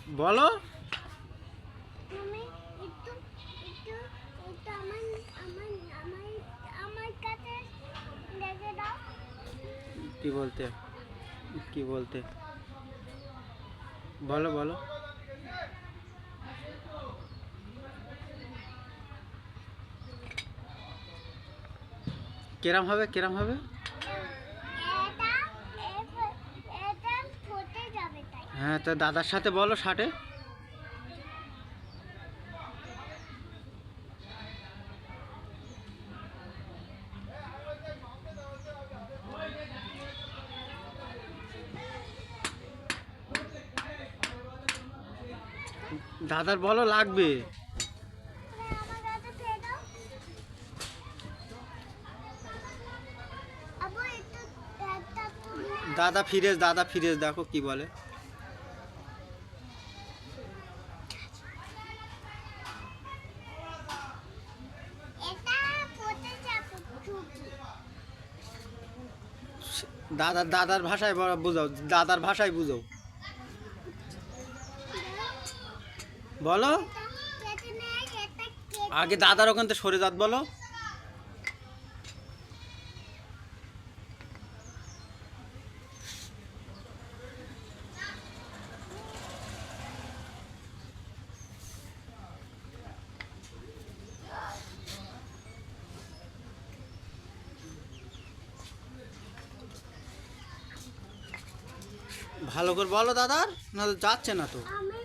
বলো। তুমি একটু একটু একটু আমার আমার আমার কাছে দেখে দাও। কি বলতে? কি বলতে? বলো বলো। কেরাম হবে, কেরাম হবে? এটা এটা ফুটে যাবে তাই। হ্যাঁ, তা দাদার সাথে বলো ষাটে। দাদার বলো লাগবে। আমার কাছে ফেলে দাও। আবু একটু একটা তুলে দাদা ফিরেজ দেখো কি বলে। এটা ফুটে যাবে চুপি। দাদার ভাষায় বুঝাও, দাদার ভাষায় বুঝাও। বলো। কেটে নেয় এটা কেটে। আগে দাদার ওখান থেকে সরে যাত বলো। ভালো করে বলো দাদার, না তো যাচ্ছে না তো। আমি